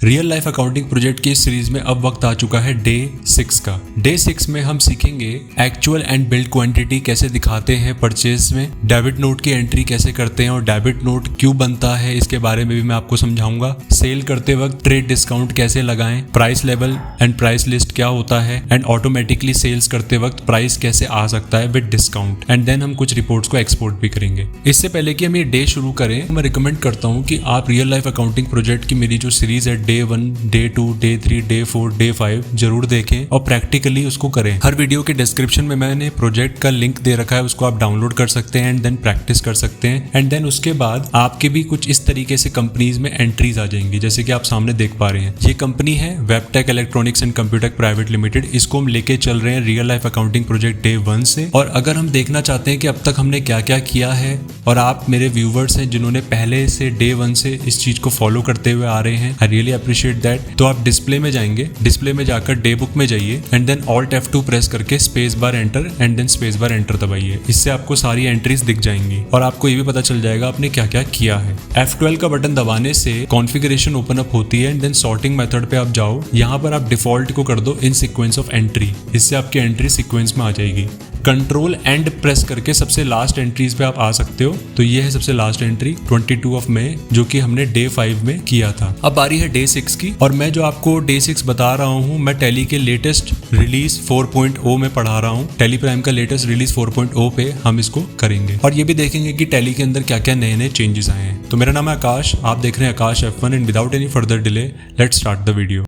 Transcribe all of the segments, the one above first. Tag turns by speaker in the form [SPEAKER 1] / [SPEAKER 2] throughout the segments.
[SPEAKER 1] Real life accounting project की इस series में अब वक्त आ चुका है डे 6 का। डे 6 में हम सीखेंगे एक्चुअल एंड बिल्ड क्वांटिटी कैसे दिखाते हैं परचेज में, डेबिट नोट की एंट्री कैसे करते हैं और डेबिट नोट क्यों बनता है इसके बारे में भी मैं आपको समझाऊंगा। सेल करते वक्त ट्रेड डिस्काउंट कैसे लगाएं, price level and price list क्या होता है एंड ऑटोमेटिकली सेल्स करते वक्त प्राइस कैसे आ सकता है विद डिस्काउंट। एंड देन हम कुछ रिपोर्ट्स को एक्सपोर्ट भी करेंगे। इससे पहले कि हम ये डे शुरू करें, मैं रिकमेंड करता हूँ कि आप रियल लाइफ अकाउंटिंग प्रोजेक्ट की मेरी जो सीरीज है day 1, day 2, day 3, day 4, day 5 जरूर देखें और प्रैक्टिकली उसको करें। हर वीडियो के डिस्क्रिप्शन में मैंने प्रोजेक्ट का लिंक दे रखा है, उसको आप डाउनलोड कर सकते हैं एंड देन प्रैक्टिस कर सकते हैं। एंड देन उसके बाद आपके भी कुछ इस तरीके से कंपनीज में एंट्रीज आ जाएंगी, जैसे कि आप सामने देख पा रहे हैं। ये कंपनी है वेबटेक इलेक्ट्रॉनिक्स एंड कंप्यूटेक प्राइवेट लिमिटेड। इसको हम लेके चल रहे हैं real life accounting project day 1 से। और अगर हम देखना चाहते हैं कि अब तक हमने क्या क्या किया है और आप मेरे व्यूवर्स हैं जिन्होंने पहले से डे 1 से इस चीज को फॉलो करते हुए आ रहे हैं, आई रियली अप्रिशिएट दैट। तो आप डिस्प्ले में जाएंगे, डिस्प्ले में जाकर डे बुक में जाइए and then alt F2 press करके space bar enter and then space bar enter दबाइए। इससे आपको सारी एंट्रीज दिख जाएंगी और आपको ये भी पता चल जाएगा आपने क्या क्या किया है। F12 का बटन दबाने से कॉन्फ़िगरेशन ओपन अप होती है एंड देन सॉर्टिंग मेथड पे आप जाओ। यहाँ पर आप डिफॉल्ट को कर दो इन सीक्वेंस ऑफ एंट्री, इससे आपकी एंट्री सीक्वेंस में आ जाएगी। कंट्रोल एंड प्रेस करके सबसे लास्ट एंट्रीज पे आप आ सकते हो। तो ये है सबसे लास्ट एंट्री 22 ऑफ मई, जो कि हमने डे 5 में किया था। अब बारी है डे 6 की और मैं जो आपको डे 6 बता रहा हूँ, मैं टैली के लेटेस्ट रिलीज 4.0 में पढ़ा रहा हूँ। टैली प्राइम का लेटेस्ट रिलीज 4.0 पे हम इसको करेंगे और ये भी देखेंगे कि टैली के अंदर क्या क्या नए नए चेंजेस आए हैं। तो मेरा नाम है आकाश, आप देख रहे हैं आकाश F1 and without any further delay let's start the video.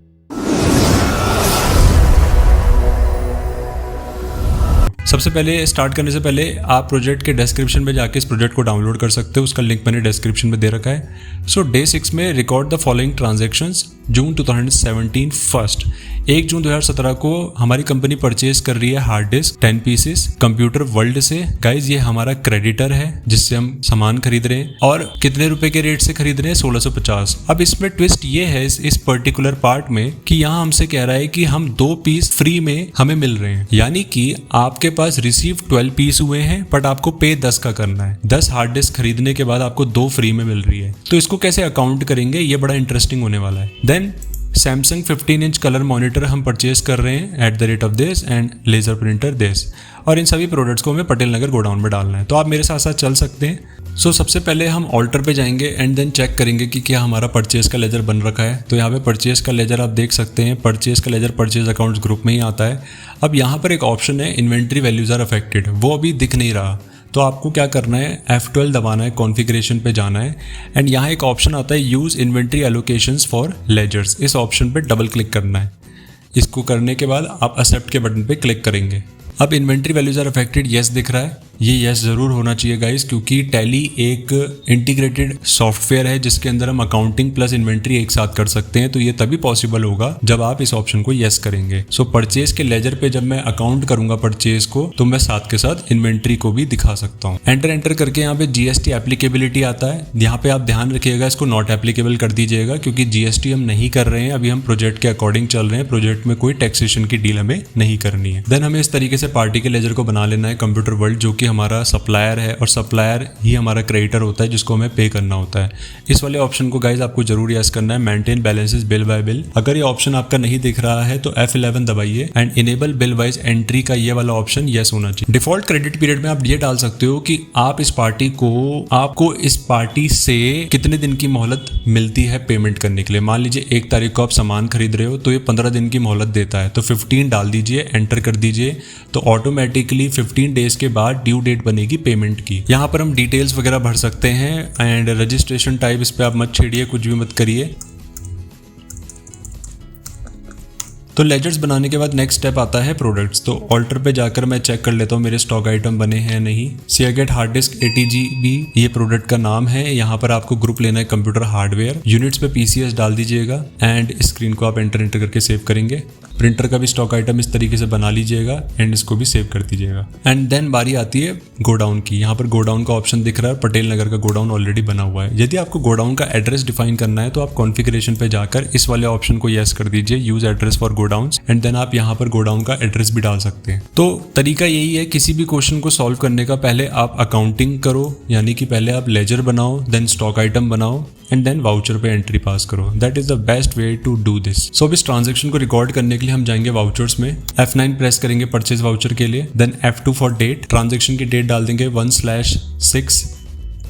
[SPEAKER 1] सबसे पहले स्टार्ट करने से पहले आप प्रोजेक्ट के डिस्क्रिप्शन में जाके इस प्रोजेक्ट को डाउनलोड कर सकते हो, उसका लिंक मैंने डिस्क्रिप्शन में दे रखा है। सो डे 6 में record the following transactions June 2017 first. 1 जून 2017 को हमारी कंपनी परचेज कर रही है hard disk 10 pieces computer world से। गाइज ये हमारा क्रेडिटर है जिससे हम सामान खरीद रहे हैं और कितने रुपए के रेट से खरीद रहे हैं, 1650। अब इसमें ट्विस्ट ये है इस पर्टिकुलर पार्ट में कि यहाँ हमसे कह रहा है कि हम 2 पीस फ्री में हमें मिल रहे हैं, यानी कि आपके पास रिसीव 12 पीस हुए हैं बट आपको पे 10 का करना है। 10 हार्ड डिस्क खरीदने के बाद आपको 2 फ्री में मिल रही है। तो इसको कैसे अकाउंट करेंगे, ये बड़ा इंटरेस्टिंग होने वाला है। Then Samsung 15 inch colour monitor हम परचेज कर रहे हैं at the rate of this and laser printer this, और इन सभी प्रोडक्ट्स को हमें पटेल नगर गोडाउन में डालना है। तो आप मेरे साथ साथ चल सकते हैं। सबसे पहले हम ऑल्टर पे जाएंगे एंड देन चेक करेंगे कि क्या हमारा परचेज का लेजर बन रखा है। तो यहाँ पे परचेज का लेजर आप देख सकते हैं, परचेज का लेजर परचेज अकाउंट्स ग्रुप में ही आता है। अब यहाँ पर एक ऑप्शन है इन्वेंट्री वैल्यूज आर अफेक्टेड, वो अभी दिख नहीं रहा। तो आपको क्या करना है, F12 दबाना है, कॉन्फ़िगरेशन पे जाना है एंड यहाँ एक ऑप्शन आता है use inventory allocations for ledgers. इस ऑप्शन पे डबल क्लिक करना है। इसको करने के बाद आप एक्सेप्ट के बटन पे क्लिक करेंगे। अब inventory values are affected yes दिख रहा है, ये यस ज़रूर होना चाहिए गाइस, क्योंकि टैली एक इंटीग्रेटेड सॉफ्टवेयर है जिसके अंदर हम अकाउंटिंग प्लस इन्वेंट्री एक साथ कर सकते हैं। तो ये तभी पॉसिबल होगा जब आप इस ऑप्शन को यस करेंगे। परचेज के लेजर पे जब मैं अकाउंट करूंगा परचेज को, तो मैं साथ के साथ इन्वेंट्री को भी दिखा सकता हूँ। एंटर करके यहाँ पे GST एप्लीकेबिलिटी आता है। यहाँ पे आप ध्यान रखिएगा, इसको नॉट एप्लीकेबल कर दीजिएगा क्योंकि GST हम नहीं कर रहे हैं, अभी हम प्रोजेक्ट के अकॉर्डिंग चल रहे हैं। प्रोजेक्ट में कोई टैक्सेशन की डील हमें नहीं करनी है। देन हमें इस तरीके से पार्टी के लेजर को बना लेना है कंप्यूटर वर्ल्ड, जो कि हमारा सप्लायर है और सप्लायर ही हमारा क्रेडिटर होता है जिसको हमें पे करना होता है। इस वाले ऑप्शन को गाइज आपको जरूर यस करना है, maintain balances bill bye bill. अगर ये ऑप्शन आपका नहीं दिख रहा है तो F11 दबाइए and enable bill wise entry का ये वाला ऑप्शन यस होना चाहिए। डिफॉल्ट क्रेडिट पीरियड में आप ये डाल सकते हो कि आप आपको इस पार्टी से कितने दिन की मोहलत मिलती है पेमेंट करने के लिए। मान लीजिए 1 तारीख को आप सामान खरीद रहे हो तो ये 15 दिन की मोहलत देता है, तो 15 डाल दीजिए, एंटर कर दीजिए। तो ऑटोमेटिकली 15 डेज के बाद ड्यू डेट बनेगी पेमेंट की। यहाँ पर हम डिटेल्स वगैरह भर सकते हैं एंड रजिस्ट्रेशन टाइप इस पे आप मत छेड़िए, कुछ भी मत करिए। तो लेजर्स बनाने के बाद नेक्स्ट स्टेप आता है प्रोडक्ट्स। तो ऑल्टर पे जाकर मैं चेक कर लेता हूँ मेरे स्टॉक आइटम बने हैं नहीं। सियागेट हार्ड डिस्क 80GB ये प्रोडक्ट का नाम है। यहाँ पर आपको ग्रुप लेना है कंप्यूटर हार्डवेयर। यूनिट्स पे PCS डाल दीजिएगा एंड स्क्रीन को आप एंटर करके सेव करेंगे। प्रिंटर का भी स्टॉक आइटम इस तरीके से बना लीजिएगा एंड इसको भी सेव कर दीजिएगा। एंड देन बारी आती है गोडाउन की। यहाँ पर गोडाउन का ऑप्शन दिख रहा है, पटेल नगर का गोडाउन ऑलरेडी बना हुआ है। यदि आपको गोडाउन का एड्रेस डिफाइन करना है तो आप कॉन्फ़िगरेशन पे जाकर इस वाले ऑप्शन को यस कर दीजिए, use address for godowns, and then आप यहाँ पर गोडाउन का एड्रेस भी डाल सकते हैं। तो तरीका यही है, किसी भी क्वेश्चन को सॉल्व करने का पहले आप अकाउंटिंग करो, यानी कि पहले आप लेजर बनाओ, देन स्टॉक आइटम बनाओ एंड देन वाउचर पे एंट्री पास करो। That is the best way to do this. So अब इस ट्रांजेक्शन को रिकॉर्ड करने के लिए हम जाएंगे वाउचर्स में, F9 प्रेस करेंगे परचेज वाउचर के लिए, then F2 for date, transaction की डेट डाल देंगे 1/6,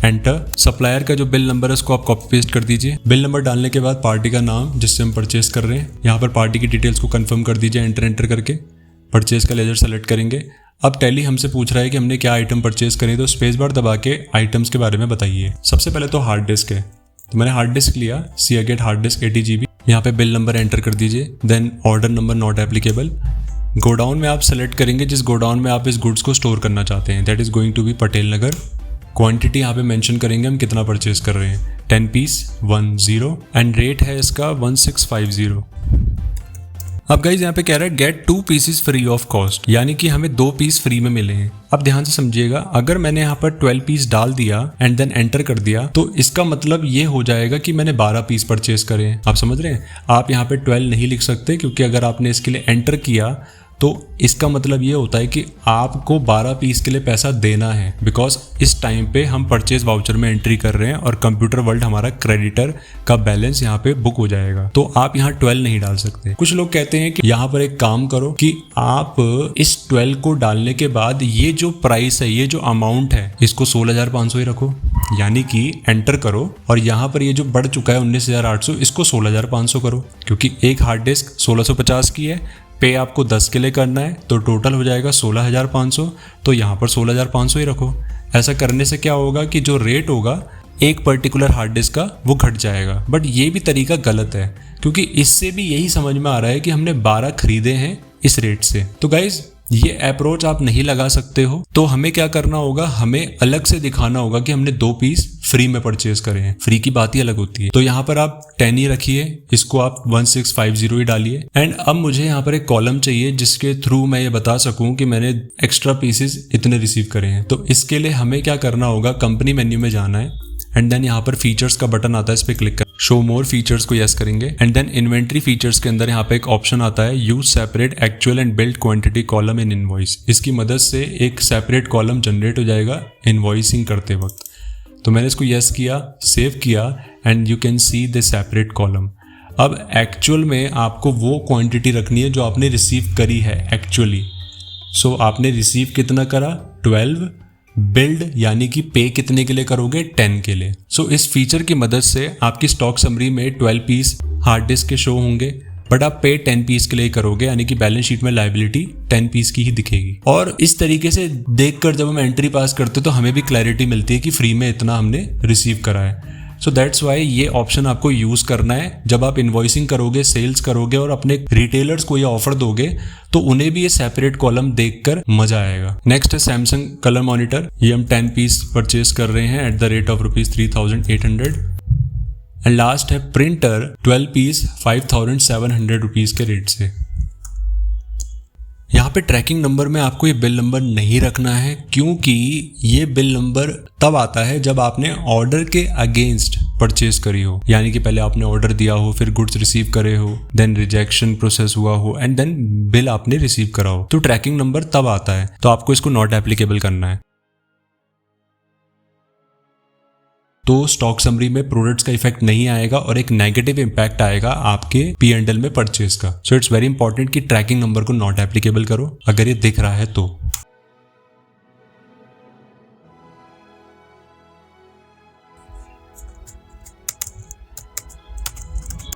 [SPEAKER 1] एंटर। सप्लायर का जो बिल नंबर है उसको आप कॉपी पेस्ट कर दीजिए। बिल नंबर डालने के बाद पार्टी का नाम जिससे हम परचेज कर रहे हैं, यहाँ पर पार्टी की डिटेल्स को कंफर्म कर दीजिए एंटर करके। परचेज का लेजर सेलेक्ट करेंगे। अब टैली हमसे पूछ रहा है कि हमने क्या आइटम परचेज करी, तो स्पेस बार दबा के आइटम्स के बारे में बताइए। सबसे पहले तो हार्ड डिस्क है, तो मैंने हार्ड डिस्क लिया, सियागेट हार्ड डिस्क 80 GB। यहाँ पे बिल नंबर एंटर कर दीजिए, then order number not applicable. Godown में आप सेलेक्ट करेंगे जिस गोडाउन में आप इस गुड्स को स्टोर करना चाहते हैं, that is going to be Patel Nagar. Quantity यहाँ पे मेंशन करेंगे हम कितना परचेज कर रहे हैं, 10 पीस 10, एंड रेट है इसका 1650। अब गाइज यहाँ पे कह रहा है get 2 pieces free of cost, यानी कि हमें 2 पीस फ्री में मिले हैं। अब ध्यान से समझिएगा, अगर मैंने यहाँ पर 12 पीस डाल दिया एंड देन एंटर कर दिया तो इसका मतलब ये हो जाएगा कि मैंने 12 पीस परचेज करे हैं। आप समझ रहे हैं? आप यहाँ पे 12 नहीं लिख सकते, क्योंकि अगर आपने इसके लिए एंटर किया तो इसका मतलब ये होता है कि आपको 12 पीस के लिए पैसा देना है, बिकॉज इस टाइम पे हम परचेज वाउचर में एंट्री कर रहे हैं और कंप्यूटर वर्ल्ड हमारा क्रेडिटर का बैलेंस यहाँ पे बुक हो जाएगा। तो आप यहाँ 12 नहीं डाल सकते। कुछ लोग कहते हैं कि यहाँ पर एक काम करो कि आप इस 12 को डालने के बाद ये जो प्राइस है, ये जो अमाउंट है, इसको 16,500 ही रखो, यानी कि एंटर करो और यहाँ पर ये जो बढ़ चुका है 19,800, इसको 16,500 करो, क्योंकि एक हार्ड डिस्क 1650 की है, पे आपको 10 के लिए करना है, तो टोटल हो जाएगा 16,500, तो यहाँ पर 16,500 ही रखो। ऐसा करने से क्या होगा कि जो रेट होगा एक पर्टिकुलर हार्ड डिस्क का वो घट जाएगा। बट ये भी तरीका गलत है, क्योंकि इससे भी यही समझ में आ रहा है कि हमने 12 खरीदे हैं इस रेट से। तो गाइज ये अप्रोच आप नहीं लगा सकते हो, तो हमें क्या करना होगा, हमें अलग से दिखाना होगा कि हमने 2 पीस फ्री में परचेज करे हैं। फ्री की बात ही अलग होती है। तो यहाँ पर आप 10 ही रखिए, इसको आप 1650 ही डालिए। एंड अब मुझे यहाँ पर एक कॉलम चाहिए जिसके थ्रू मैं ये बता सकूं कि मैंने एक्स्ट्रा पीसेस इतने रिसीव करे हैं। तो इसके लिए हमें क्या करना होगा, कंपनी मेन्यू में जाना है एंड देन यहाँ पर फीचर्स का बटन आता है, इस पर क्लिक कर शो मोर फीचर्स को यस करेंगे एंड देन इन्वेंट्री फीचर्स के अंदर यहाँ पे एक ऑप्शन आता है use separate actual and build quantity column in invoice. इसकी मदद से एक सेपरेट कॉलम जनरेट हो जाएगा इनवॉइसिंग करते वक्त। तो मैंने इसको यस किया, सेव किया and you can see the separate column. अब एक्चुअल में आपको वो क्वांटिटी रखनी है जो आपने रिसीव करी है एक्चुअली। सो आपने रिसीव कितना करा, 12, बिल्ड यानी कि पे कितने के लिए करोगे, 10 के लिए। सो इस फीचर की मदद से आपकी स्टॉक समरी में 12 पीस हार्ड डिस्क के शो होंगे, बट आप पे 10 पीस के लिए करोगे, यानी कि बैलेंस शीट में लायबिलिटी 10 पीस की ही दिखेगी। और इस तरीके से देखकर जब हम एंट्री पास करते तो हमें भी क्लैरिटी मिलती है कि फ्री में इतना हमने रिसीव करा है। सो दैट्स वाई ये ऑप्शन आपको यूज करना है जब आप इन्वॉइसिंग करोगे, सेल्स करोगे और अपने रिटेलर्स को ये ऑफर दोगे, तो उन्हें भी ये सेपरेट कॉलम देखकर मजा आएगा। नेक्स्ट है सैमसंग कलर मॉनिटर। ये हम 10 पीस परचेज कर रहे हैं at the rate of ₹3,800। And last है प्रिंटर, 12 पीस 5,700 रुपीज के रेट से। यहाँ पे ट्रैकिंग नंबर में आपको ये बिल नंबर नहीं रखना है, क्योंकि ये बिल नंबर तब आता है जब आपने ऑर्डर के अगेंस्ट परचेज करी हो, यानी कि पहले आपने ऑर्डर दिया हो, फिर गुड्स रिसीव करे हो, देन रिजेक्शन प्रोसेस हुआ हो एंड देन बिल आपने रिसीव करा हो, तो ट्रैकिंग नंबर तब आता है। तो आपको इसको नॉट एप्लीकेबल करना है। तो स्टॉक समरी में प्रोडक्ट्स का इफेक्ट नहीं आएगा और एक नेगेटिव इंपैक्ट आएगा आपके P&L में परचेज का। सो इट्स वेरी इंपॉर्टेंट कि ट्रैकिंग नंबर को नॉट एप्लीकेबल करो अगर ये दिख रहा है तो।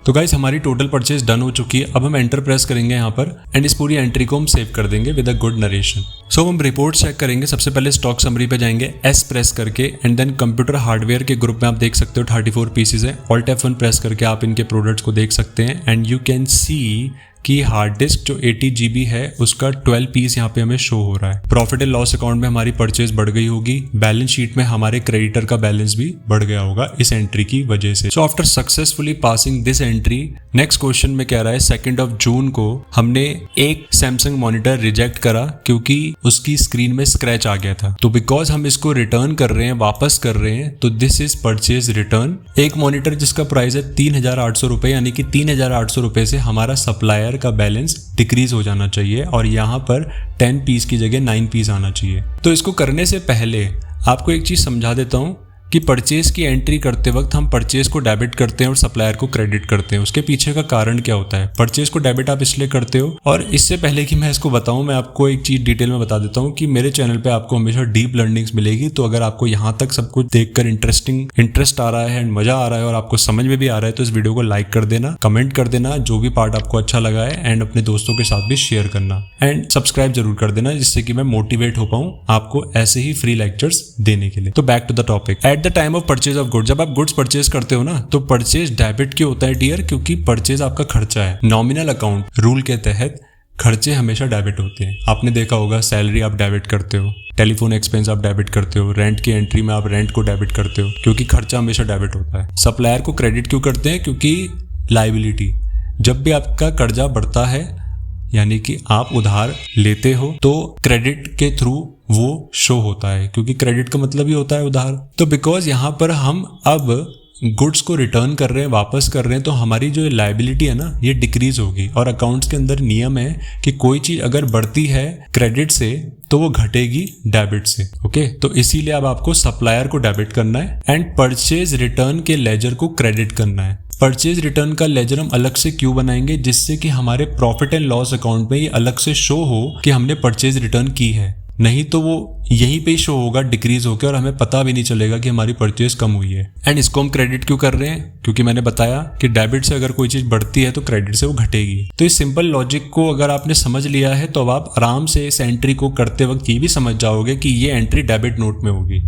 [SPEAKER 1] तो गाइस हमारी टोटल परचेज डन हो चुकी है। अब हम एंटर प्रेस करेंगे यहाँ पर एंड इस पूरी एंट्री को हम सेव कर देंगे विद अ गुड नरेशन। सो हम रिपोर्ट चेक करेंगे। सबसे पहले स्टॉक समरी पे जाएंगे, एस प्रेस करके एंड देन कंप्यूटर हार्डवेयर के ग्रुप में आप देख सकते हो 34 पीसेज है। ऑल्ट F1 प्रेस करके आप इनके प्रोडक्ट्स को देख सकते हैं एंड यू कैन सी कि हार्ड डिस्क जो 80 GB है उसका 12 पीस यहाँ पे हमें शो हो रहा है। प्रॉफिट एंड लॉस अकाउंट में हमारी परचेज बढ़ गई होगी, बैलेंस शीट में हमारे क्रेडिटर का बैलेंस भी बढ़ गया होगा इस एंट्री की वजह से। So after successfully passing this entry, next question में कह रहा है 2 जून को हमने एक सैमसंग मॉनिटर रिजेक्ट करा क्योंकि उसकी स्क्रीन में स्क्रैच आ गया था। तो बिकॉज हम इसको रिटर्न कर रहे हैं, वापस कर रहे हैं, तो दिस इज परचेज रिटर्न। एक मॉनिटर जिसका प्राइस है 3,800 रुपए, यानी कि 3,800 रुपए से हमारा सप्लायर का बैलेंस डिक्रीज हो जाना चाहिए और यहाँ पर 10 पीस की जगह 9 पीस आना चाहिए। तो इसको करने से पहले आपको एक चीज समझा देता हूँ कि परचेज की एंट्री करते वक्त हम परचेज को डेबिट करते हैं और सप्लायर को क्रेडिट करते हैं। उसके पीछे का कारण क्या होता है? परचेज को डेबिट आप इसलिए करते हो, और इससे पहले कि मैं इसको बताऊं, मैं आपको एक चीज डिटेल में बता देता हूं कि मेरे चैनल पे आपको हमेशा डीप लर्निंग्स मिलेगी। तो अगर आपको यहाँ तक सब कुछ देखकर इंटरेस्ट आ रहा है एंड मजा आ रहा है और आपको समझ में भी आ रहा है, तो इस वीडियो को लाइक कर देना, कमेंट कर देना जो भी पार्ट आपको अच्छा लगा है, एंड अपने दोस्तों के साथ भी शेयर करना, एंड सब्सक्राइब जरूर कर देना, जिससे कि मैं मोटिवेट हो पाऊं आपको ऐसे ही फ्री लेक्चर्स देने के लिए। तो back to the topic. At the time of purchase of goods, जब आप गुड्स परचेज करते हो ना, तो परचेज डेबिट क्यों होता है डियर? क्योंकि परचेज आपका खर्चा है। नॉमिनल अकाउंट रूल के तहत खर्चे हमेशा डेबिट होते हैं। आपने देखा होगा, सैलरी आप डेबिट करते हो, टेलीफोन एक्सपेंस आप डेबिट करते हो, रेंट की एंट्री में आप रेंट को डेबिट करते हो, क्योंकि खर्चा हमेशा डेबिट होता है। सप्लायर को क्रेडिट क्यों करते हैं? क्योंकि लायबिलिटी, जब भी आपका कर्जा बढ़ता है, यानी कि आप उधार लेते हो, तो क्रेडिट के थ्रू वो शो होता है, क्योंकि क्रेडिट का मतलब ही होता है उधार। तो बिकॉज यहाँ पर हम अब गुड्स को रिटर्न कर रहे हैं, वापस कर रहे हैं, तो हमारी जो लायबिलिटी है ना, ये डिक्रीज होगी। और अकाउंट्स के अंदर नियम है कि कोई चीज अगर बढ़ती है क्रेडिट से तो वो घटेगी डेबिट से। ओके, तो इसीलिए अब आपको सप्लायर को डेबिट करना है एंड परचेज रिटर्न के लेजर को क्रेडिट करना है। परचेज रिटर्न का लेजर हम अलग से क्यों बनाएंगे? जिससे कि हमारे प्रॉफिट एंड लॉस अकाउंट में ये अलग से शो हो कि हमने परचेज रिटर्न की है। नहीं तो वो यहीं पे ही शो होगा डिक्रीज होकर, और हमें पता भी नहीं चलेगा कि हमारी परचेज कम हुई है। एंड इसको हम क्रेडिट क्यों कर रहे हैं? क्योंकि मैंने बताया कि डेबिट से अगर कोई चीज बढ़ती है तो क्रेडिट से वो घटेगी। तो इस सिंपल लॉजिक को अगर आपने समझ लिया है, तो अब आप आराम से इस एंट्री को करते वक्त ये भी समझ जाओगे कि ये एंट्री डेबिट नोट में होगी,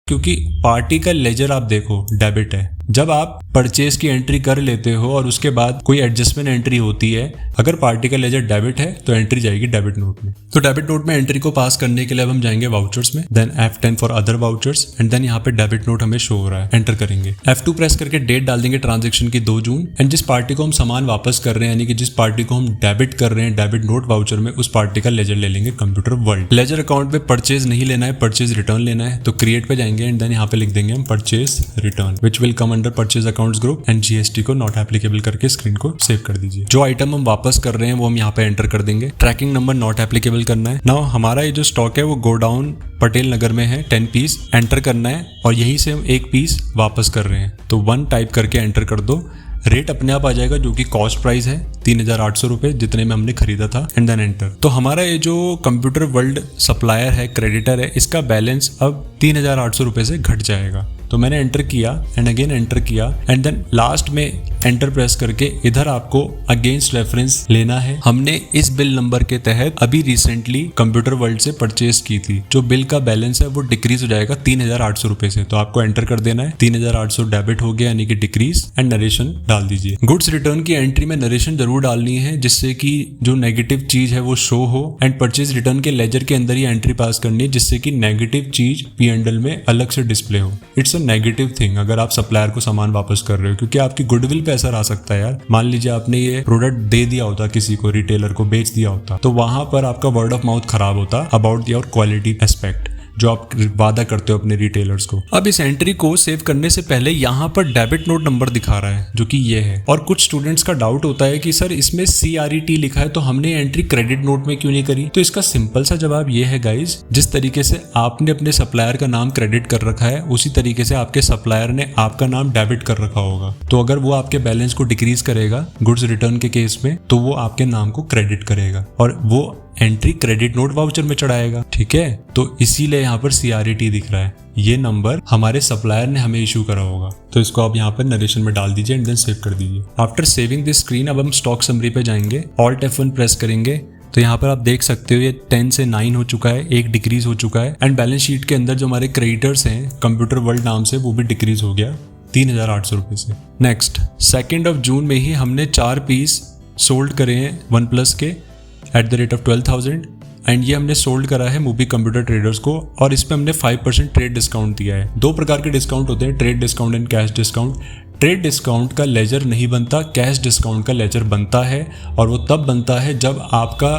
[SPEAKER 1] क्योंकि पार्टी का लेजर आप देखो डेबिट है। जब आप परचेज की एंट्री कर लेते हो और उसके बाद कोई एडजस्टमेंट एंट्री होती है, अगर पार्टी का लेजर डेबिट है तो एंट्री जाएगी डेबिट नोट में। तो डेबिट नोट में एंट्री को पास करने के लिए अब हम जाएंगे वाउचर्स में, then F10 for other vouchers, and then यहाँ पे डेबिट नोट हमें शो हो रहा है, एंटर करेंगे। F2 प्रेस करके डेट डाल देंगे ट्रांजेक्शन की 2 जून, एंड जिस पार्टी को हम सामान वापस कर रहे हैं, यानी कि जिस पार्टी को हम डेबिट कर रहे हैं डेबिट नोट वाउचर में, उस पार्टी का लेजर ले लेंगे कंप्यूटर वर्ल्ड। लेजर अकाउंट में परचेज नहीं लेना है, परचेज रिटर्न लेना है, तो क्रिएट पे जाएंगे एंड देन यहाँ पे लिख देंगे हम purchase return, which will come under purchase accounts group, and GST को नॉट एप्लीकेबल करके स्क्रीन को सेव कर दीजिए। जो आइटम हम वापस कर रहे हैं वो हम यहाँ पे एंटर कर देंगे। ट्रैकिंग नंबर नॉट एप्लीकेबल करना है। नाउ हमारा ये जो स्टॉक है वो गोडाउन पटेल नगर में है, 10 पीस एंटर करना है, और यहीं से हम 1 पीस वापस कर रहे हैं, तो 1 टाइप करके एंटर कर दो। रेट अपने आप आ जाएगा, जो कि कॉस्ट प्राइस है 3,800 रुपए, जितने में हमने खरीदा था, एंड देन एंटर। तो हमारा ये जो कंप्यूटर वर्ल्ड सप्लायर है, क्रेडिटर है, इसका बैलेंस अब 3,800 रुपए से घट जाएगा। तो मैंने एंटर किया एंड अगेन एंटर किया, एंड देन लास्ट में एंटर प्रेस करके इधर आपको अगेंस्ट रेफरेंस लेना है। हमने इस बिल नंबर के तहत अभी रिसेंटली कंप्यूटर वर्ल्ड से परचेज की थी। जो बिल का बैलेंस है वो डिक्रीज हो जाएगा 3,800 रुपए से, तो आपको एंटर कर देना है। 3,800 डेबिट हो गया, यानी कि डिक्रीज, एंड नरेशन डाल दीजिए। गुड्स रिटर्न की एंट्री में नरेशन जरूर डालनी है, जिससे कि जो नेगेटिव चीज है वो शो हो, एंड परचेज रिटर्न के लेजर के अंदर ही एंट्री पास करनी है, जिससे कि नेगेटिव चीज P&L में अलग से डिस्प्ले हो। इट्स नेगेटिव थिंग अगर आप सप्लायर को सामान वापस कर रहे हो, क्योंकि आपकी गुडविल पे असर आ सकता है यार। मान लीजिए आपने ये प्रोडक्ट दे दिया होता, किसी को, रिटेलर को बेच दिया होता, तो वहां पर आपका वर्ड ऑफ माउथ खराब होता अबाउट योर क्वालिटी एस्पेक्ट, जो आप वादा करते हो अपने रिटेलर्स को। अब इस एंट्री को सेव करने से पहले यहाँ पर डेबिट नोट नंबर दिखा रहा है, जो कि ये है। और कुछ स्टूडेंट्स का डाउट होता है कि सर इसमें CRET लिखा है, तो हमने एंट्री क्रेडिट नोट में क्यों नहीं करी? तो इसका सिंपल सा जवाब ये है गाइज, जिस तरीके से आपने अपने सप्लायर का नाम क्रेडिट कर रखा है, उसी तरीके से आपके सप्लायर ने आपका नाम डेबिट कर रखा होगा। तो अगर वो आपके बैलेंस को डिक्रीज करेगा गुड्स रिटर्न के केस में, तो वो आपके नाम को क्रेडिट करेगा और वो एंट्री क्रेडिट नोट वाउचर में चढ़ाएगा। ठीक है, तो इसीलिए यहाँ पर CRET दिख रहा है। ये नंबर हमारे सप्लायर ने हमें इशू करा होगा, तो इसको आप यहाँ पर नरेशन में डाल दीजिए एंड देन सेव कर दीजिए। आफ्टर सेविंग दिस स्क्रीन, अब हम स्टॉक समरी पे जाएंगे, Alt F1 प्रेस करेंगे, तो यहाँ पर आप देख सकते हो ये 10 से 9 हो चुका है, 1 डिक्रीज हो चुका है, एंड बैलेंस शीट के अंदर जो हमारे क्रेडिटर्स हैं कंप्यूटर वर्ल्ड नाम से, वो भी डिक्रीज हो गया 3,800 रुपये से। नेक्स्ट 2 जून में ही हमने 4 पीस सोल्ड करे हैं OnePlus के eight the rate of 12,000 and ये हमने सोल्ड करा है मूवी कंप्यूटर ट्रेडर्स को और इस पे हमने 5% ट्रेड डिस्काउंट दिया है। 2 प्रकार के डिस्काउंट होते हैं, trade discount and cash discount. Trade discount का लेजर नहीं बनता, कैश डिस्काउंट का लेजर बनता है और वो तब बनता है जब आपका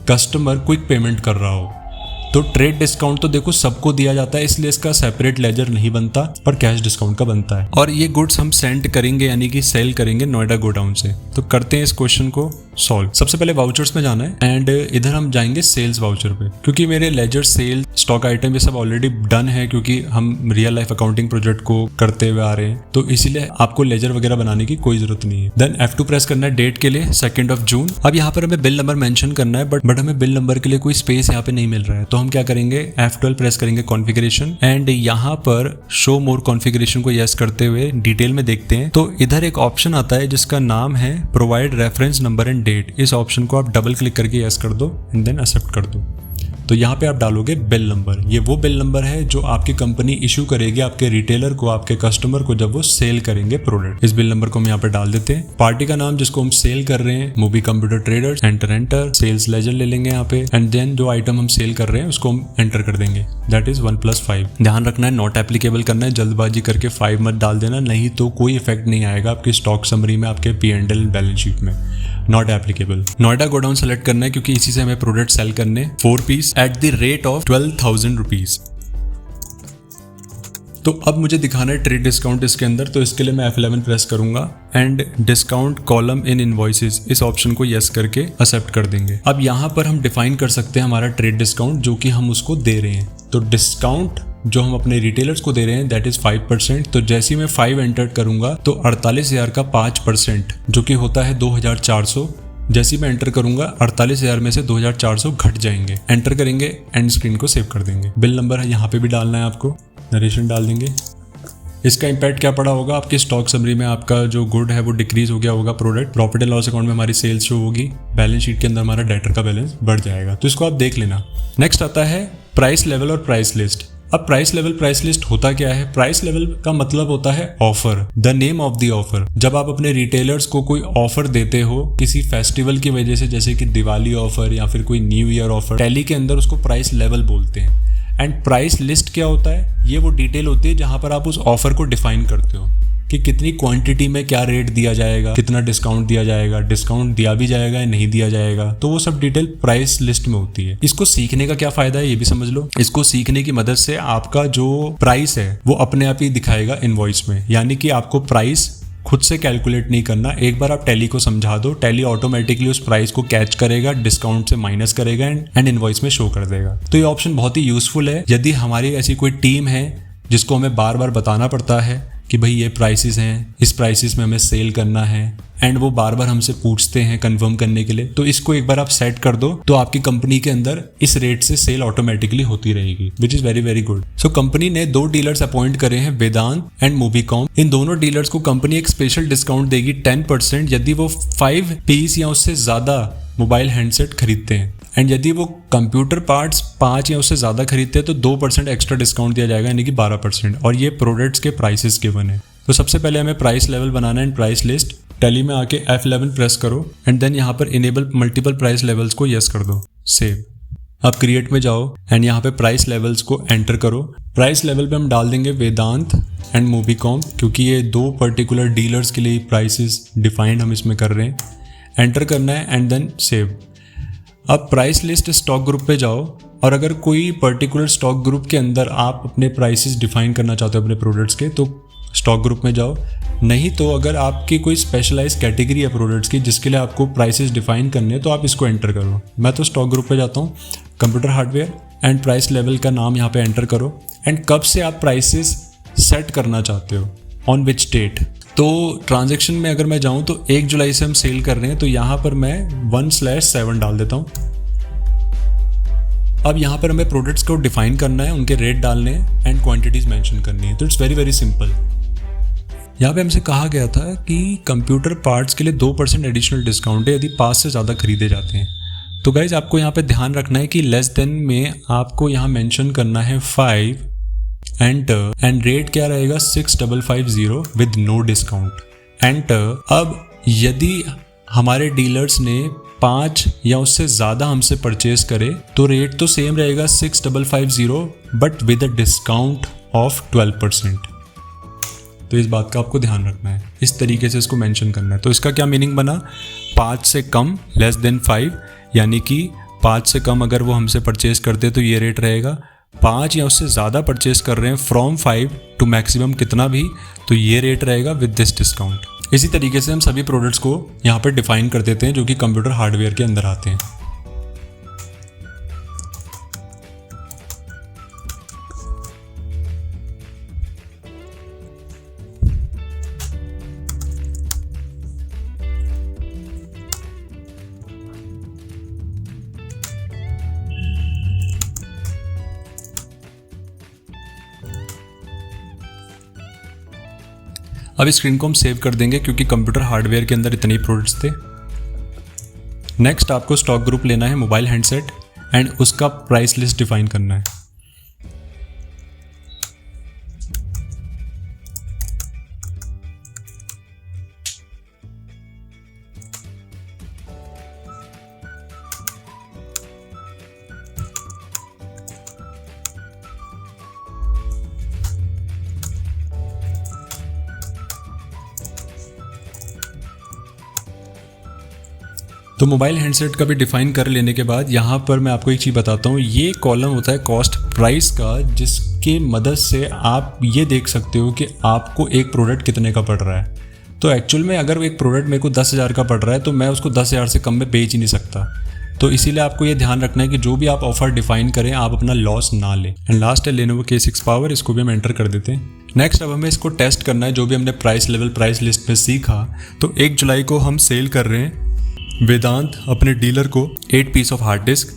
[SPEAKER 1] कस्टमर क्विक पेमेंट कर रहा हो। तो ट्रेड डिस्काउंट तो देखो सबको दिया जाता है, इसलिए इसका सेपरेट लेजर नहीं बनता, पर कैश डिस्काउंट का बनता है। और ये गुड्स हम सेंड करेंगे यानी कि सेल करेंगे नोएडा गोडाउन से। तो करते हैं इस क्वेश्चन को सॉल्व। सबसे पहले वाउचर्स में जाना है एंड इधर हम जाएंगे सेल्स वाउचर पे, क्योंकि मेरे लेजर, सेल, स्टॉक आइटम ये सब ऑलरेडी डन है, क्योंकि हम रियल लाइफ अकाउंटिंग प्रोजेक्ट को करते हुए आ रहे हैं, तो इसीलिए आपको लेजर वगैरह बनाने की कोई जरूरत नहीं है। देन F2 प्रेस करना है डेट के लिए 2 जून। अब यहाँ पर हमें बिल नंबर मेंशन करना है, बट हमें बिल नंबर के लिए कोई स्पेस यहाँ पे नहीं मिल रहा है, तो हम क्या करेंगे F12 प्रेस करेंगे कॉन्फ़िगरेशन एंड यहाँ पर शो मोर कॉन्फ़िगरेशन को यस करते हुए डिटेल में देखते हैं तो इधर एक ऑप्शन आता है जिसका नाम है provide reference number and date. इस ऑप्शन को आप डबल क्लिक करके यस कर दो एंड देन एक्सेप्ट कर दो। तो यहाँ पे आप डालोगे बिल नंबर। ये वो बिल नंबर है जो आपकी कंपनी इशू करेगी आपके रिटेलर को, आपके कस्टमर को, जब वो सेल करेंगे प्रोडक्ट। इस बिल नंबर को हम यहाँ पे डाल देते हैं। पार्टी का नाम जिसको हम सेल कर रहे हैं Movie computer Traders, enter sales ledger ले लेंगे यहाँ पे एंड देन जो आइटम हम सेल कर रहे हैं उसको हम एंटर कर देंगे, दैट इज 1+5। ध्यान रखना है नॉट एप्लीकेबल करना है, जल्दबाजी करके 5 मत डाल देना, नहीं तो कोई इफेक्ट नहीं आएगा आपकी स्टॉक समरी में, आपके P&L बैलेंस शीट में। Not applicable. Noida godown select करना है क्योंकि इसी से हमें प्रोडक्ट सेल करने 4 piece at the rate of 12,000 rupees. तो अब मुझे दिखाना है ट्रेड डिस्काउंट इसके अंदर, तो इसके लिए मैं F11 प्रेस करूंगा and discount column in invoices इस ऑप्शन को यस करके एक्सेप्ट कर देंगे। अब यहाँ पर हम डिफाइन कर सकते हैं हमारा ट्रेड डिस्काउंट जो कि हम उसको दे रहे हैं। तो डिस्काउंट जो हम अपने रिटेलर्स को दे रहे हैं दैट इज 5%। तो जैसे ही मैं 5 एंटर करूंगा तो 48,000 का 5% जो कि होता है 2,400, जैसे ही मैं एंटर करूंगा 48,000 में से 2,400 घट जाएंगे। एंटर करेंगे एंड स्क्रीन को सेव कर देंगे। बिल नंबर है यहाँ पे भी डालना है आपको, नरेशन डाल देंगे। इसका इम्पैक्ट क्या पड़ा होगा आपकी स्टॉक समरी में, आपका जो गुड है वो डिक्रीज हो गया होगा product. Profit and loss account में हमारी सेल्स शो होगी, बैलेंस शीट के अंदर हमारा डेटर का बैलेंस बढ़ जाएगा। तो इसको आप देख लेना। नेक्स्ट आता है प्राइस लेवल और प्राइस लिस्ट। अब प्राइस लेवल प्राइस लिस्ट होता क्या है? प्राइस लेवल का मतलब होता है offer, the name of the offer. जब आप अपने रिटेलर्स को कोई ऑफर देते हो किसी फेस्टिवल की वजह से, जैसे कि दिवाली ऑफर या फिर कोई न्यू ईयर ऑफर, टैली के अंदर उसको प्राइस लेवल बोलते हैं। एंड प्राइस लिस्ट क्या होता है? ये वो डिटेल होती है जहां पर आप उस ऑफर को डिफाइन करते हो कि कितनी क्वांटिटी में क्या रेट दिया जाएगा, कितना डिस्काउंट दिया जाएगा, डिस्काउंट दिया भी जाएगा या नहीं दिया जाएगा, तो वो सब डिटेल प्राइस लिस्ट में होती है। इसको सीखने का क्या फायदा है ये भी समझ लो। इसको सीखने की मदद से आपका जो प्राइस है वो अपने आप ही दिखाएगा इनवॉइस में, यानी कि आपको प्राइस खुद से कैलकुलेट नहीं करना। एक बार आप टैली को समझा दो, टैली ऑटोमेटिकली उस प्राइस को कैच करेगा, डिस्काउंट से माइनस करेगा एंड इनवॉइस में शो कर देगा। तो ये ऑप्शन बहुत ही यूजफुल है यदि हमारी ऐसी कोई टीम है जिसको हमें बार बार बताना पड़ता है कि भाई ये प्राइसेस हैं, इस प्राइसेस में हमें सेल करना है एंड वो बार बार हमसे पूछते हैं कंफर्म करने के लिए। तो इसको एक बार आप सेट कर दो तो आपकी कंपनी के अंदर इस रेट से सेल ऑटोमेटिकली होती रहेगी, which is very very good. So company ने 2 डीलर्स अपॉइंट करे हैं, वेदांत एंड मूवीकॉम। इन दोनों डीलर्स को कंपनी एक स्पेशल डिस्काउंट देगी 10% यदि वो 5 पीस या उससे ज्यादा मोबाइल हैंडसेट खरीदते हैं एंड यदि वो कंप्यूटर पार्ट्स 5 या उससे ज़्यादा खरीदते हैं तो 2% एक्स्ट्रा डिस्काउंट दिया जाएगा, यानी कि 12%। और ये प्रोडक्ट्स के प्राइसेस गिवन है। तो सबसे पहले हमें प्राइस लेवल बनाना है एंड प्राइस लिस्ट। टैली में आके F11 प्रेस करो एंड देन यहाँ पर इनेबल मल्टीपल प्राइस लेवल्स को यस कर दो, सेव। अब क्रिएट में जाओ एंड यहाँ पे प्राइस लेवल्स को एंटर करो। प्राइस लेवल पे हम डाल देंगे वेदांत एंड मूवीकॉम, क्योंकि ये 2 पर्टिकुलर डीलर्स के लिए प्राइसेस डिफाइंड हम इसमें कर रहे हैं। एंटर करना है एंड देन सेव। अब प्राइस लिस्ट स्टॉक ग्रुप पे जाओ और अगर कोई पर्टिकुलर स्टॉक ग्रुप के अंदर आप अपने प्राइसेस डिफाइन करना चाहते हो अपने प्रोडक्ट्स के, तो स्टॉक ग्रुप में जाओ। नहीं तो अगर आपकी कोई स्पेशलाइज कैटेगरी है प्रोडक्ट्स की जिसके लिए आपको प्राइसेस डिफाइन करने हैं तो आप इसको एंटर करो। मैं तो स्टॉक ग्रुप पे जाता हूँ, computer hardware and price level का नाम यहाँ पे एंटर करो एंड कब से आप प्राइसेस सेट करना चाहते हो, ऑन विच डेट। तो ट्रांजैक्शन में अगर मैं जाऊं तो 1 जुलाई से हम सेल कर रहे हैं, तो यहाँ पर मैं 1/7 डाल देता हूँ। अब यहाँ पर हमें प्रोडक्ट्स को डिफाइन करना है, उनके रेट डालने हैं एंड क्वांटिटीज मेंशन करनी है। तो इट्स वेरी वेरी सिंपल। यहाँ पे हमसे कहा गया था कि कंप्यूटर पार्ट्स के लिए 2% एडिशनल डिस्काउंट है यदि 5 से ज़्यादा खरीदे जाते हैं। तो गाइज आपको यहाँ पे ध्यान रखना है कि लेस देन में आपको यहाँ मेंशन करना है 5 एंड रेट क्या रहेगा 6550 विद नो डिस्काउंट। एंटर। अब यदि हमारे डीलर्स ने 5 या उससे ज़्यादा हमसे परचेज करे तो रेट तो सेम रहेगा 6550 but with a discount of 12%। तो इस बात का आपको ध्यान रखना है, इस तरीके से इसको मेंशन करना है। तो इसका क्या मीनिंग बना, 5 से कम लेस देन 5, यानी कि 5 से कम अगर वो हमसे परचेज करते तो ये रेट रहेगा। 5 या उससे ज़्यादा परचेज कर रहे हैं फ्रॉम 5 टू मैक्सिमम कितना भी, तो ये रेट रहेगा विद दिस डिस्काउंट। इसी तरीके से हम सभी प्रोडक्ट्स को यहाँ पर डिफाइन कर देते हैं जो कि कंप्यूटर हार्डवेयर के अंदर आते हैं। अब इस स्क्रीन को हम सेव कर देंगे क्योंकि कंप्यूटर हार्डवेयर के अंदर इतने ही प्रोडक्ट्स थे। नेक्स्ट आपको स्टॉक ग्रुप लेना है मोबाइल हैंडसेट एंड उसका प्राइस लिस्ट डिफाइन करना है। तो मोबाइल हैंडसेट का भी डिफाइन कर लेने के बाद यहाँ पर मैं आपको एक चीज़ बताता हूँ, ये कॉलम होता है कॉस्ट प्राइस का, जिसके मदद से आप ये देख सकते हो कि आपको एक प्रोडक्ट कितने का पड़ रहा है। तो एक्चुअल में अगर एक प्रोडक्ट मेरे को 10,000 का पड़ रहा है तो मैं उसको 10,000 से कम में बेच ही नहीं सकता। तो इसीलिए आपको ये ध्यान रखना है कि जो भी आप ऑफर डिफाइन करें आप अपना लॉस ना लें। एंड लास्ट है Lenovo K6 Power, इसको भी हम एंटर कर देते हैं। नेक्स्ट अब हमें इसको टेस्ट करना है, जो भी हमने प्राइस लेवल प्राइस लिस्ट में सीखा। तो 1 जुलाई को हम सेल कर रहे हैं वेदांत अपने डीलर को 8 piece of hard disk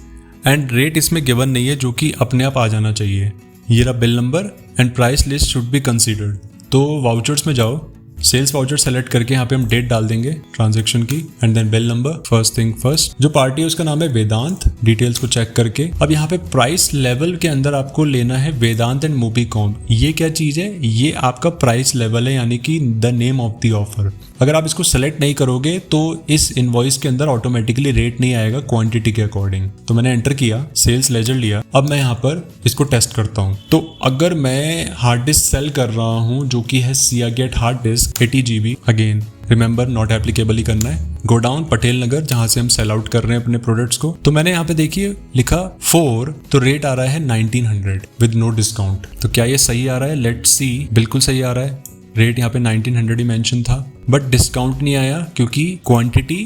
[SPEAKER 1] and rate इसमें गिवन नहीं है, जो कि अपने आप आ जाना चाहिए। ये रहा bill number and price list should be considered. तो वाउचर्स में जाओ, सेल्स वाउचर सेलेक्ट करके यहाँ पे हम डेट डाल देंगे ट्रांजैक्शन की and then bill number. First thing first, जो पार्टी है उसका नाम है वेदांत, डिटेल्स को चेक करके अब यहाँ पे प्राइस लेवल के अंदर आपको लेना है वेदांत एंड मोबीकॉम। ये क्या चीज़ है, ये आपका प्राइस लेवल है, यानी कि the name of the offer. अगर आप इसको सेलेक्ट नहीं करोगे तो इस इनवॉइस के अंदर ऑटोमेटिकली रेट नहीं आएगा क्वांटिटी के अकॉर्डिंग। तो मैंने एंटर किया, सेल्स लेजर लिया, अब मैं यहाँ पर इसको टेस्ट करता हूँ। तो अगर मैं हार्ड डिस्क सेल कर रहा हूँ जो कि है Seagate hard disk 80 GB, again remember not applicable ही करना है। गो डाउन पटेल नगर, जहां से हम सेल आउट कर रहे हैं अपने प्रोडक्ट्स को। तो मैंने यहाँ पे देखिए लिखा 4, तो रेट आ रहा है 1900 विद नो डिस्काउंट। तो क्या ये सही आ रहा है? लेट्स सी, बिल्कुल सही आ रहा है। रेट यहाँ पे 1900 ही मेंशन था बट डिस्काउंट नहीं आया क्योंकि क्वांटिटी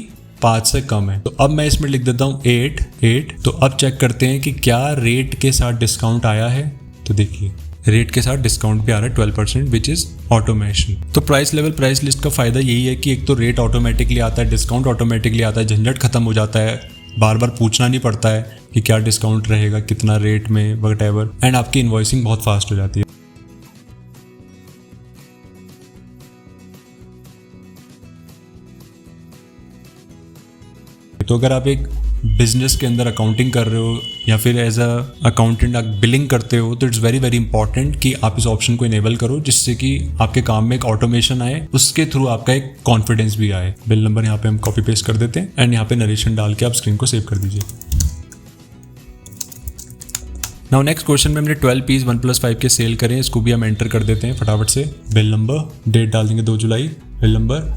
[SPEAKER 1] 5 से कम है। तो अब मैं इसमें लिख देता हूँ 8। तो अब चेक करते हैं कि क्या रेट के साथ डिस्काउंट आया है। तो देखिए रेट के साथ डिस्काउंट भी आ रहा है 12% विच इज ऑटोमेशन। तो प्राइस लेवल प्राइस लिस्ट का फायदा यही है कि एक तो रेट ऑटोमेटिकली आता है, डिस्काउंट ऑटोमेटिकली आता है, झंझट खत्म हो जाता है, बार बार पूछना नहीं पड़ता है कि क्या डिस्काउंट रहेगा, कितना रेट में, वटएवर, एंड आपकी इनवॉइसिंग बहुत फास्ट हो जाती है। तो अगर आप एक बिजनेस के अंदर अकाउंटिंग कर रहे हो या फिर एज अ अकाउंटेंट आप बिलिंग करते हो तो इट्स वेरी वेरी इंपॉर्टेंट कि आप इस ऑप्शन को इनेबल करो, जिससे कि आपके काम में एक ऑटोमेशन आए, उसके थ्रू आपका एक कॉन्फिडेंस भी आए। बिल नंबर यहाँ पे हम कॉपी पेस्ट कर देते हैं एंड यहाँ पे नरेशन डाल के आप स्क्रीन को सेव कर दीजिए। नाउ नेक्स्ट क्वेश्चन में हमने 12 पीस 1+5 के सेल करें, इसको भी हम एंटर कर देते हैं फटाफट से। बिल नंबर, डेट डाल देंगे 2 जुलाई, bill number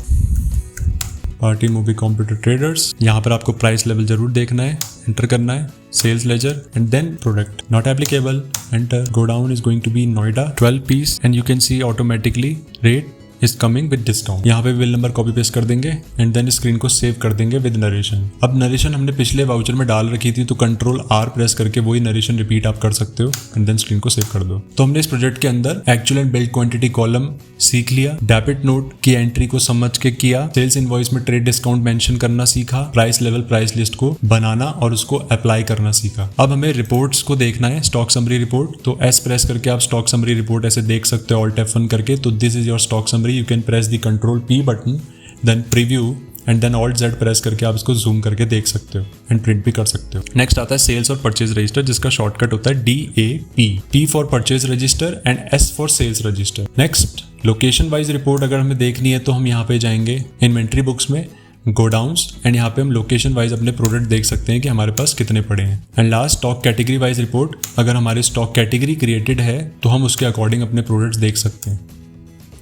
[SPEAKER 1] party movie computer traders. यहाँ पर आपको प्राइस लेवल जरूर देखना है, एंटर करना है, sales ledger and then product not applicable, enter. Godown is going to be Noida 12 piece and you can see automatically rate is coming with discount. यहाँ पे बिल नंबर कॉपी पेस्ट कर देंगे and then screen को save कर देंगे with narration. अब narration हमने पिछले वाउचर में डाल रखी थी, तो Ctrl+R प्रेस करके वही नरेशन रिपीट आप कर सकते हो एंड देन स्क्रीन को सेव कर दो। तो हमने इस प्रोजेक्ट के अंदर actual and build quantity column सीख लिया, डेबिट नोट की एंट्री को समझ के किया, सेल्स इनवॉइस में ट्रेड डिस्काउंट मेंशन करना सीखा, प्राइस लेवल प्राइस लिस्ट को बनाना और उसको अप्लाई करना सीखा। अब हमें रिपोर्ट्स को देखना है, स्टॉक समरी रिपोर्ट। तो एस प्रेस करके आप स्टॉक समरी रिपोर्ट ऐसे देख सकते हो, Alt F1 करके। तो this is your stock summary. You can press the Ctrl+P button, then preview and then alt Z press करके आप इसको जूम करके देख सकते हो एंड प्रिंट भी कर सकते हो। नेक्स्ट आता है सेल्स और परचेज रजिस्टर, जिसका शॉर्टकट होता है DAP, P for purchase register and S for sales register. Next location wise report अगर हमें देखनी है तो हम यहाँ पे जाएंगे इन्वेंट्री बुक्स में, गोडाउन्स, एंड यहाँ पे हम लोकेशन वाइज अपने प्रोडक्ट देख सकते हैं कि हमारे पास कितने पड़े हैं। And last stock category wise report, अगर हमारी स्टॉक कैटेगरी क्रिएटेड है तो हम उसके अकॉर्डिंग अपने प्रोडक्ट्स देख सकते हैं।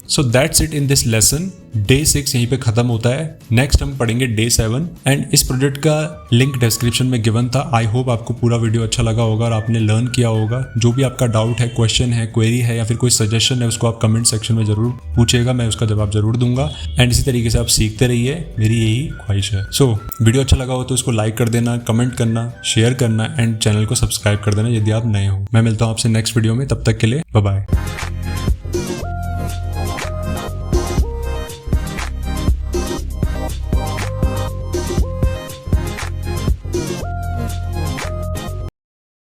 [SPEAKER 1] So that's it in this lesson. Day 6 यहीं पे खत्म होता है। नेक्स्ट हम पढ़ेंगे डे 7 एंड इस प्रोजेक्ट का लिंक डिस्क्रिप्शन में गिवन था। आई होप आपको पूरा वीडियो अच्छा लगा होगा और आपने लर्न किया होगा। जो भी आपका डाउट है, क्वेश्चन है, क्वेरी है या फिर कोई सजेशन है, उसको आप कमेंट सेक्शन में जरूर पूछेगा, मैं उसका जवाब जरूर दूंगा। एंड इसी तरीके से आप सीखते रहिए, मेरी यही ख्वाहिश है। सो वीडियो अच्छा लगा हो तो उसको लाइक कर देना, कमेंट करना, शेयर करना एंड चैनल को सब्सक्राइब कर देना यदि आप नए हो। मैं मिलता हूँ आपसे नेक्स्ट वीडियो में, तब तक के लिए बाय बाय।